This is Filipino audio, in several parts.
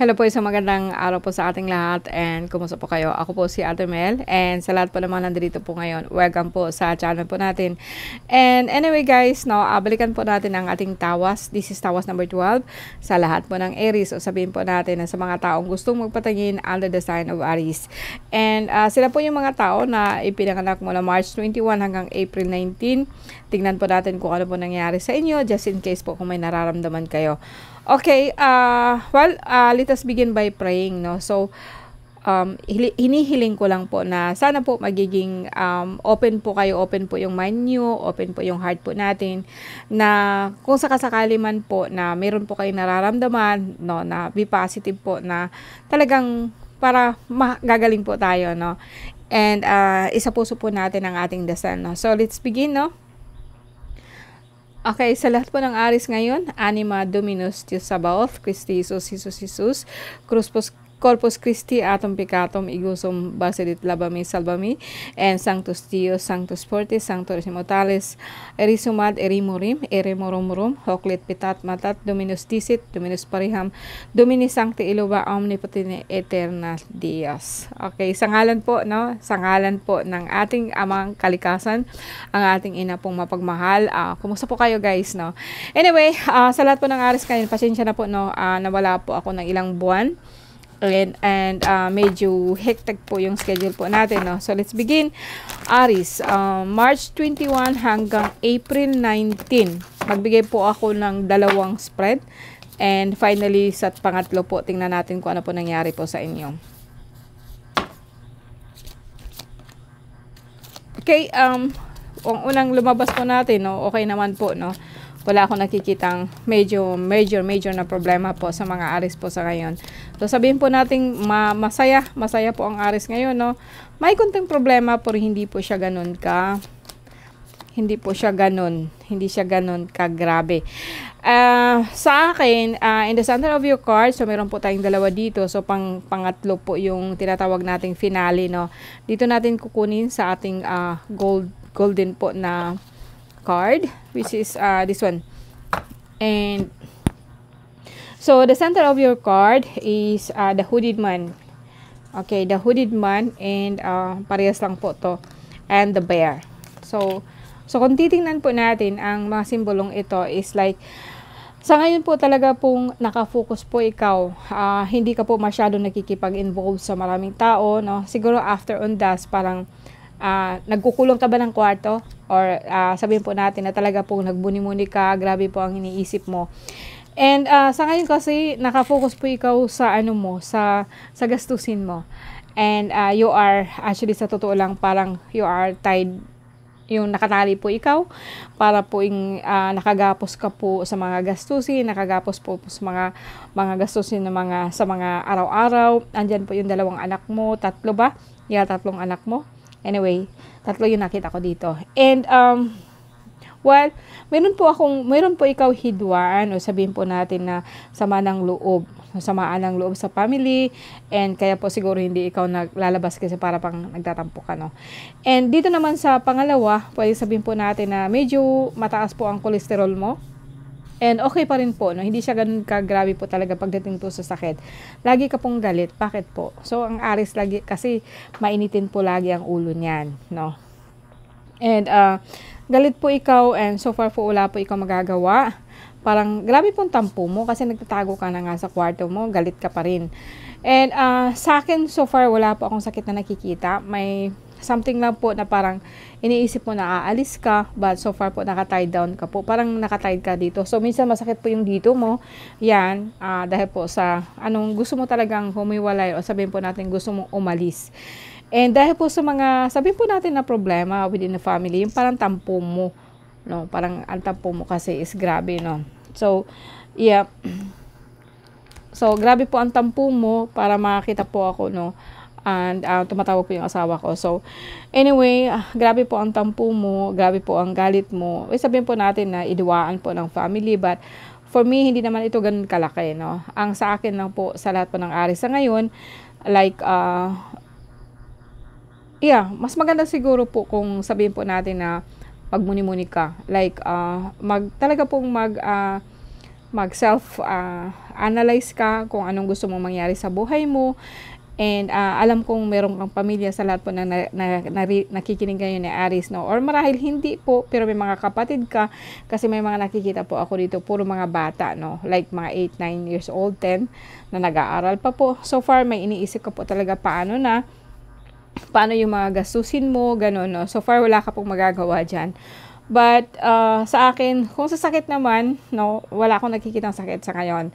Hello po, isang magandang araw po sa ating lahat and kumusta po kayo? Ako po si Ate Mel and sa lahat po naman nandito po ngayon, welcome po sa channel po natin. And anyway guys, no, balikan po natin ang ating tawas. This is tawas number 12 sa lahat po ng Aries o sabihin po natin na sa mga taong gustong magpatingin under the sign of Aries. And sila po yung mga tao na ipinanganak mula March 21 hanggang April 19. Tingnan po natin kung ano po nangyari sa inyo just in case po kung may nararamdaman kayo. Okay, let us begin by praying, no? So, hinihiling ko lang po na sana po magiging open po kayo, open po yung mind nyo, open po yung heart po natin, na kung sakasakali man po na meron po kayong nararamdaman, no, na be positive po na talagang para magagaling po tayo, no? And isa puso po natin ang ating dasal, no? So, let's begin, no? Okay, sa lahat po ng Aries ngayon, Anima Dominus Deus Sabaoth, Christi Jesus, Jesus, Corpus Christi, Atom Peccatum, Igusum, Basedit, Labami, Salvami, and Sanctus Dios, Sanctus Fortis, Sanctus Immortalis, Erisumad, Erimorim, Eremorumrum, Hoclet Pitat Matat, Dominus Dicit, Dominus Pariham, Domini Sancti Iluba, Omnipotente Eterna Dios. Okay, sa ngalan po, no? Sa ngalan po ng ating amang kalikasan, ang ating ina pong mapagmahal. Kumusta po kayo guys, no? Anyway, sa lahat po ng Aries kayo, pasensya na po, no? Nawala po ako ng ilang buwan. And medyo hectic po yung schedule po natin, no? So let's begin. Aries, March 21 hanggang April 19. Magbigay po ako ng dalawang spread. And finally, sa pangatlo po, tingnan natin kung ano po nangyari po sa inyo. Okay, ang unang lumabas po natin, no? Okay naman po, no? Wala akong nakikitang major na problema po sa mga Aries po sa ngayon. So sabihin po natin masaya po ang Aries ngayon, no? May konting problema pero hindi siya ganun kagrabe. Sa akin, in the center of your card, so meron po tayong dalawa dito. So pangatlo po yung tinatawag nating finale, no? Dito natin kukunin sa ating golden po na card, which is this one. And so the center of your card is the hooded man. Okay, the hooded man, and parehas lang po to, and the bear. So kung titingnan po natin ang mga simbolong ito is like sa ngayon po talaga pong nakafocus po ikaw, hindi ka po masyado nakikipag-involve sa maraming tao, no? Siguro after on das parang nagkukulong ka ba ng kwarto? Or sabihin po natin na talaga po nagbuni-muni ka, grabe po ang iniisip mo. And sa ngayon kasi nakafocus po ikaw sa sa gastusin mo. And you are actually sa totoo lang parang you are tied, yung nakatali po ikaw para po yung nakagapos ka po sa mga gastusin, nakagapos po sa mga gastusin na sa mga araw-araw. Andyan po yung dalawang anak mo, tatlo ba? Yeah, tatlong anak mo. Anyway, tatlo yung nakita ko dito. And, meron po ikaw hidwaan o sabihin po natin na samaan ng loob sa family, and kaya po siguro hindi ikaw naglalabas kasi para pang nagtatampo ka, no? And dito naman sa pangalawa, pwede sabihin po natin na medyo mataas po ang cholesterol mo. And okay pa rin po, no? Hindi siya ganun kagrabe po talaga pagdating po sa sakit. Lagi ka pong galit. Bakit po? So, ang Aries lagi, kasi mainitin po lagi ang ulo niyan, no? And, galit po ikaw, and so far po wala po ikaw magagawa. Parang, grabe pong tampo mo kasi nagtatago ka na nga sa kwarto mo, galit ka pa rin. And, sa akin, so far, wala po akong sakit na nakikita. May something lang po na parang iniisip mo na aalis ka, but so far po naka-tied down ka po. Parang naka-tied ka dito. So, minsan masakit po yung dito mo. Yan, dahil po sa gusto mo talagang humiwalay o sabihin po natin gusto mong umalis. And dahil po sa mga, sabihin po natin na problema within the family, yung parang tampo mo, no? Parang ang tampo mo kasi is grabe, no? So, yeah. So, grabe po ang tampo mo para makakita po ako, no? And tumatawa po yung asawa ko. So, anyway, grabe po ang tampo mo, grabe po ang galit mo. Sabihin po natin na idiwaan po ng family, but for me, hindi naman ito ganun kalaki, no? Ang sa akin lang po, sa lahat po ng Aries sa ngayon, like, mas maganda siguro po kung sabihin po natin na magmuni-muni ka. Like, talaga pong mag-self analyze ka kung anong gusto mong mangyari sa buhay mo. And alam kong meron kang pamilya sa lahat po na nakikinig ngayon ni Aries, no? Or marahil hindi po, pero may mga kapatid ka, kasi may mga nakikita po ako dito, puro mga bata, no? Like mga 8, 9 years old, 10, na nag-aaral pa po. So far, may iniisip ka po talaga paano yung mga gastusin mo, gano'n, no? So far, wala ka pong magagawa dyan. But sa akin, kung sa sakit naman, no, wala akong nakikitang sakit sa ngayon.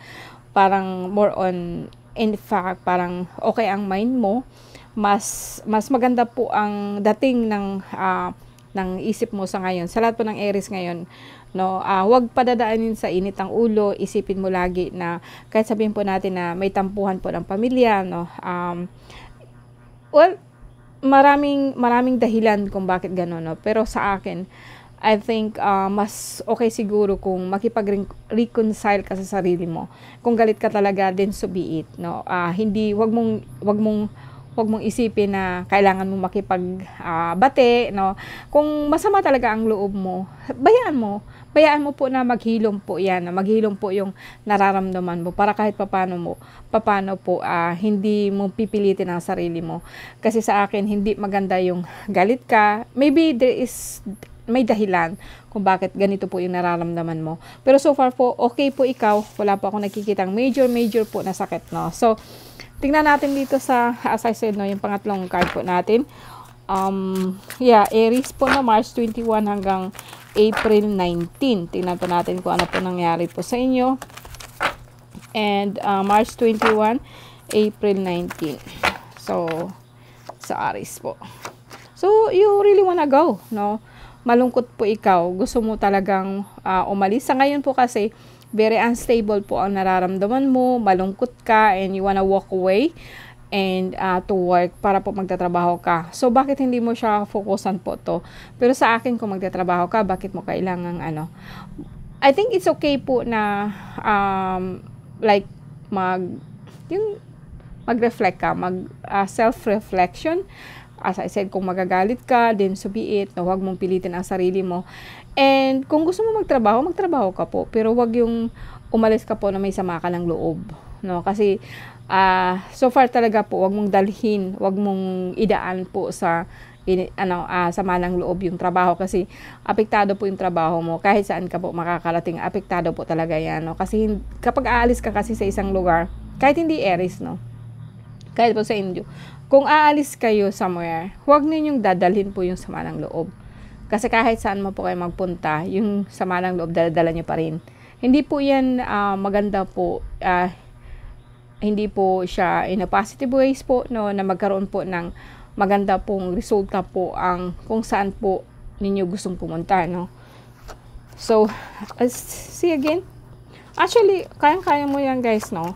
Parang more on, in fact, parang okay ang mind mo, mas maganda po ang dating ng isip mo sa ngayon. Sa lahat po ng Aries ngayon, no, huwag padadaanin sa init ang ulo. Isipin mo lagi na kahit sabihin po natin na may tampuhan po ng pamilya, no, well, maraming dahilan kung bakit gano'n, no? Pero sa akin, I think mas okay siguro kung makipag-reconcile ka sa sarili mo. Kung galit ka talaga, then so be it, no? Wag mong isipin na kailangan mo makipagbate, no? Kung masama talaga ang loob mo, bayaan mo po na maghilom po 'yan, maghilom po yung nararamdaman mo para kahit papaano po hindi mo pipilitin ang sarili mo. Kasi sa akin hindi maganda yung galit ka. Maybe may dahilan kung bakit ganito po yung nararamdaman mo. Pero so far po, okay po ikaw. Wala po akong nakikitang major po na sakit, no? So, tingnan natin dito sa, as I said, no, yung pangatlong card po natin. Aries po na March 21 hanggang April 19. Tingnan po natin kung ano po nangyari po sa inyo. And March 21, April 19. So, sa Aries po. So, you really wanna go, no? Malungkot po ikaw, gusto mo talagang umalis. Sa ngayon po kasi, very unstable po ang nararamdaman mo, malungkot ka, and you wanna walk away and to work para po magtatrabaho ka. So, bakit hindi mo siya fokusan po to? Pero sa akin, kung magtatrabaho ka, bakit mo kailangan I think it's okay po na like mag-reflect ka, self-reflection. As I said, kung magagalit ka, then so be it. No, huwag mong pilitin ang sarili mo. And kung gusto mo magtrabaho ka po. Pero huwag yung umalis ka po na may sama ka ng loob. No? Kasi so far talaga po, huwag mong dalhin, huwag mong idaan po sa sama ng loob yung trabaho. Kasi apektado po yung trabaho mo. Kahit saan ka po makakarating, apektado po talaga yan. No? Kasi kapag aalis ka kasi sa isang lugar, kahit hindi Aries, no? Kahit po sa Indio, kung aalis kayo somewhere, huwag ninyong dadalhin po yung sama ng loob. Kasi kahit saan mo po kayo magpunta, yung sama ng loob, dala nyo pa rin. Hindi po yan maganda po, hindi po siya in a positive ways po, no, na magkaroon po ng maganda pong resulta po ang kung saan po ninyo gustong pumunta, no. So, see again. Actually, kayang-kaya mo yan, guys, no.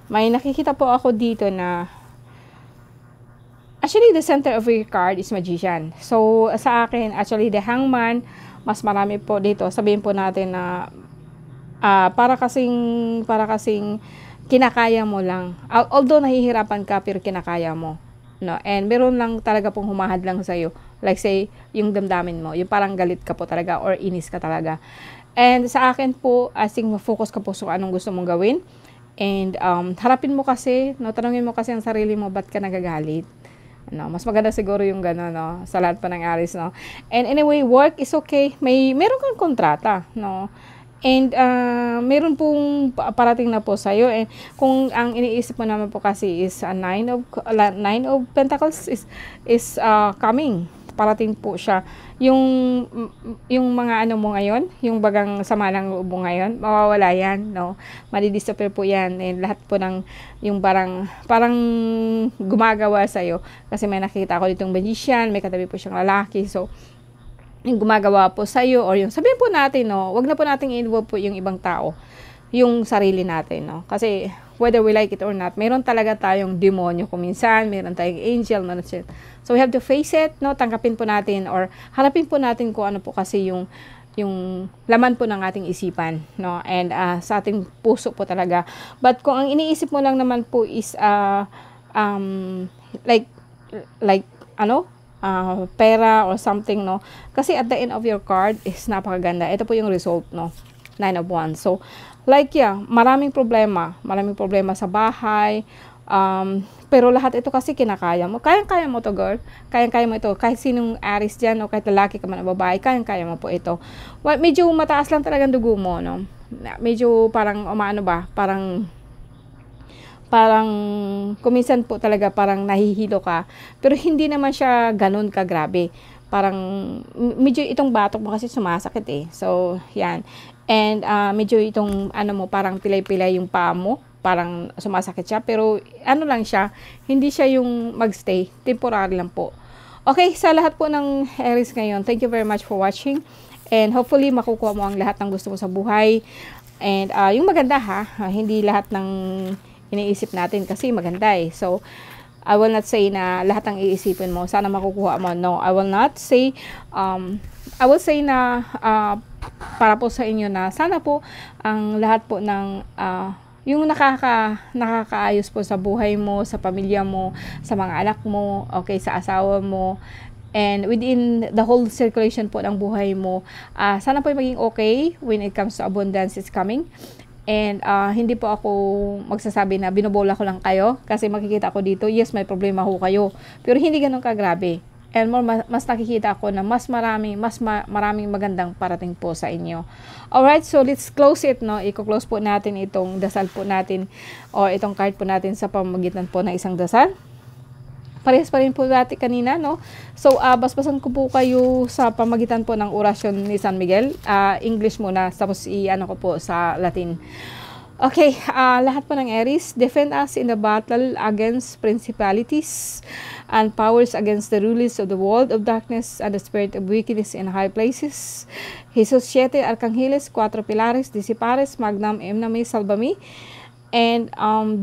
May nakikita po ako dito na actually, the center of your card is Magician. So, sa akin, actually, the Hangman, mas marami po dito. Sabihin po natin na para kasing kinakaya mo lang. Although nahihirapan ka, pero kinakaya mo. No? And meron lang talaga pong humahadlang sa'yo. Like say, yung damdamin mo. Yung parang galit ka po talaga or inis ka talaga. And sa akin po, I think focus ka po sa anong gusto mong gawin. And harapin mo kasi, no, tanungin mo kasi ang sarili mo, ba't ka nagagalit? No, mas maganda siguro yung gano'n, no, sa lahat pa ng Aries, no. And anyway, work is okay. Meron kang kontrata, no. And meron pong parating na po sa'yo. And kung ang iniisip mo naman po kasi is Nine of Pentacles is coming. Parating po siya. Yung mga ano mo ngayon, yung bagang sama ng loob mo ngayon, mawawala yan, no? Madidisappear po yan. And lahat po ng yung parang gumagawa sa'yo. Kasi may nakita ako ditong Magician, may katabi po siyang lalaki. So, yung gumagawa po sa'yo, or yung sabihin po natin, no, wag na po nating involve po yung ibang tao, yung sarili natin, no? Kasi, whether we like it or not, meron talaga tayong demonyo kung minsan, meron tayong angel, meron siya. So, we have to face it, no? Tanggapin po natin, or harapin po natin kung ano po kasi yung laman po ng ating isipan, no? And sa ating puso po talaga. But kung ang iniisip mo lang naman po is pera or something, no? Kasi at the end of your card is napakaganda. Ito po yung result, no? Nine of Wands. So, like yeah, maraming problema sa bahay, pero lahat ito kasi kinakaya mo. Kayang-kaya mo to, girl. Kayang-kaya mo ito. Kahit sinong Aries dyan, o kahit lalaki ka man o babae, kayang-kaya mo po ito. Well, medyo mataas lang talagang dugo mo, no? Medyo parang, umaano ba, parang kuminsan po talaga parang nahihilo ka, pero hindi naman siya ganun kagrabe. Parang medyo itong batok mo kasi sumasakit eh. So, yan. And medyo itong ano mo, parang pilay-pilay yung paa mo, parang sumasakit siya, pero ano lang siya, hindi siya yung magstay, temporary lang po. Okay, sa lahat po ng Aries ngayon, thank you very much for watching, and hopefully makukuha mo ang lahat ng gusto mo sa buhay. And yung maganda hindi lahat ng iniisip natin kasi maganda eh. So, I will not say na lahat ng iisipin mo sana makukuha mo. No, I will not say, I will say na para po sa inyo na sana po ang lahat po ng yung nakakaayos po sa buhay mo, sa pamilya mo, sa mga anak mo, okay, sa asawa mo, and within the whole circulation po ng buhay mo, sana po maging okay when it comes to abundance is coming. And hindi po ako magsasabi na binobola ko lang kayo kasi makikita ko dito, yes, may problema ho kayo, pero hindi ganun kagrabe. And more, mas nakikita ako na mas maraming magandang parating po sa inyo. Alright, so let's close it, no? I-close po natin itong dasal po natin o itong card po natin sa pamamagitan po ng isang dasal. Parehas pa rin po dati kanina, no? So, basbasan ko po kayo sa pamagitan po ng orasyon ni San Miguel. English muna, tapos i-ano ko po sa Latin. Okay, lahat po ng Aries, defend us in the battle against principalities and powers, against the rulers of the world of darkness and the spirit of wickedness in high places. Jesus 7 Arcángeles, 4 Pilares, Disipares, Magnam Emname Salvami, and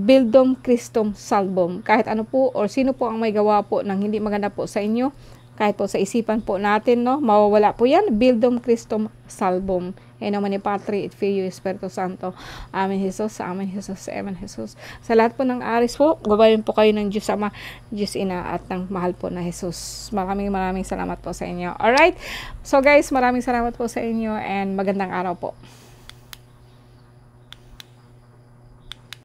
Bildum Christum Salvum. Kahit ano po or sino po ang may gawa po ng hindi maganda po sa inyo, kahit po sa isipan po natin, no, mawawala po yan. Bildum Christum Salvum. In nomine Patri et Filio Espiritu Santo. Amen Jesus, Amen Jesus, Amen Jesus. Sa lahat po ng Aries po, gabayan po kayo ng Diyos Ama, Diyos Ina, at ng mahal po na Jesus. Maraming salamat po sa inyo. Alright? So guys, maraming salamat po sa inyo and magandang araw po.